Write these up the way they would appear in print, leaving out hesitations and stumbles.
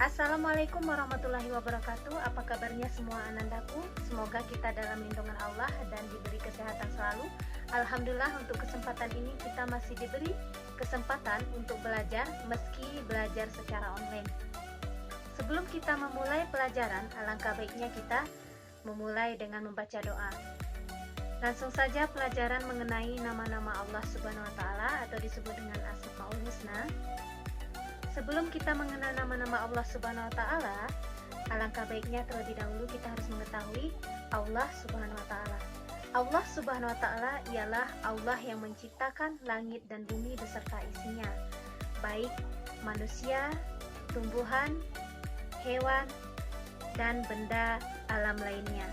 Assalamualaikum warahmatullahi wabarakatuh. Apa kabarnya semua anandaku? Semoga kita dalam lindungan Allah dan diberi kesehatan selalu. Alhamdulillah, untuk kesempatan ini kita masih diberi kesempatan untuk belajar meski belajar secara online. Sebelum kita memulai pelajaran, alangkah baiknya kita memulai dengan membaca doa. Langsung saja pelajaran mengenai nama-nama Allah Subhanahu wa taala atau disebut dengan Asmaul Husna. Sebelum kita mengenal nama-nama Allah Subhanahu wa taala, alangkah baiknya terlebih dahulu kita harus mengetahui Allah Subhanahu wa taala. Allah Subhanahu wa taala ialah Allah yang menciptakan langit dan bumi beserta isinya, baik manusia, tumbuhan, hewan, dan benda alam lainnya.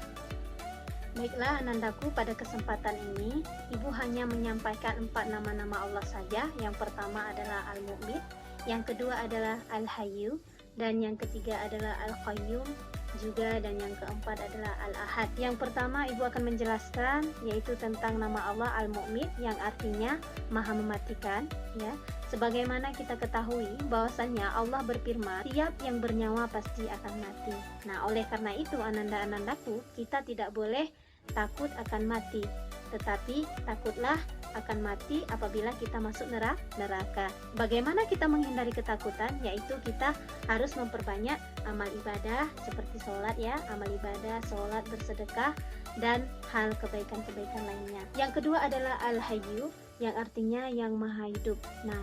Baiklah anandaku, pada kesempatan ini Ibu hanya menyampaikan 4 nama-nama Allah saja. Yang pertama adalah Al-Mu'min, yang kedua adalah Al-Hayyu, dan yang ketiga adalah Al-Qayyum juga, dan yang keempat adalah Al-Ahad. Yang pertama Ibu akan menjelaskan yaitu tentang nama Allah Al-Mu'min yang artinya Maha Mematikan, ya. Sebagaimana kita ketahui bahwasannya Allah berfirman, "Tiap yang bernyawa pasti akan mati." Nah, oleh karena itu ananda-anandaku, kita tidak boleh takut akan mati, tetapi takutlah akan mati apabila kita masuk neraka. Bagaimana kita menghindari ketakutan? Yaitu kita harus memperbanyak amal ibadah seperti sholat, ya, amal ibadah, sholat, bersedekah, dan hal kebaikan-kebaikan lainnya. Yang kedua adalah Al-Hayyu, yang artinya yang maha hidup. Nah,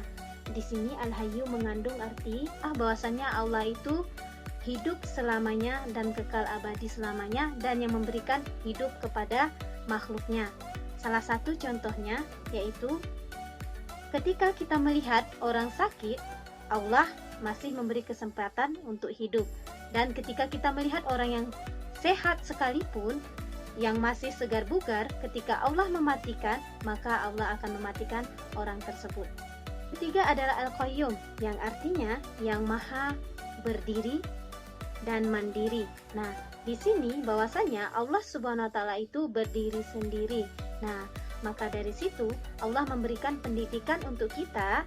di sini Al-Hayyu mengandung arti bahwasannya Allah itu hidup selamanya dan kekal abadi selamanya, dan yang memberikan hidup kepada makhluknya. Salah satu contohnya yaitu ketika kita melihat orang sakit, Allah masih memberi kesempatan untuk hidup. Dan ketika kita melihat orang yang sehat sekalipun, yang masih segar bugar, ketika Allah mematikan, maka Allah akan mematikan orang tersebut. Ketiga adalah Al-Qayyum, yang artinya yang maha berdiri dan mandiri. Nah, di sini bahwasanya Allah Subhanahu wa taala itu berdiri sendiri. Nah, maka dari situ Allah memberikan pendidikan untuk kita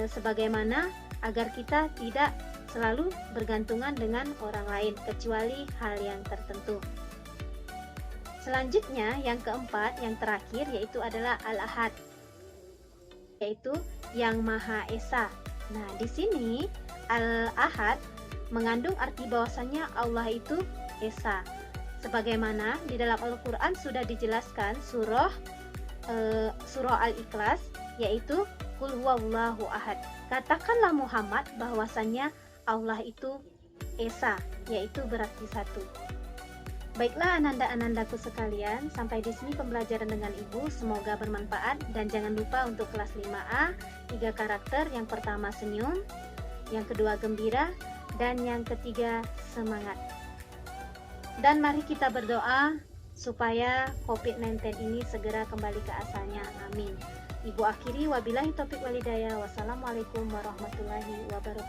sebagaimana agar kita tidak selalu bergantungan dengan orang lain kecuali hal yang tertentu. Selanjutnya yang keempat, yang terakhir yaitu adalah Al-Ahad, yaitu yang Maha Esa. Nah, di sini Al-Ahad mengandung arti bahwasanya Allah itu Esa. Sebagaimana di dalam Al-Quran sudah dijelaskan surah Al-Ikhlas, yaitu Qul huwallahu ahad. Katakanlah Muhammad bahwasannya Allah itu Esa, yaitu berarti satu. Baiklah ananda-anandaku sekalian, sampai di sini pembelajaran dengan Ibu, semoga bermanfaat, dan jangan lupa untuk kelas 5A 3 karakter. Yang pertama senyum, yang kedua gembira, dan yang ketiga semangat. Dan mari kita berdoa supaya COVID-19 ini segera kembali ke asalnya. Amin. Ibu akhiri, wabillahi taufiq walhidayah. Wassalamualaikum warahmatullahi wabarakatuh.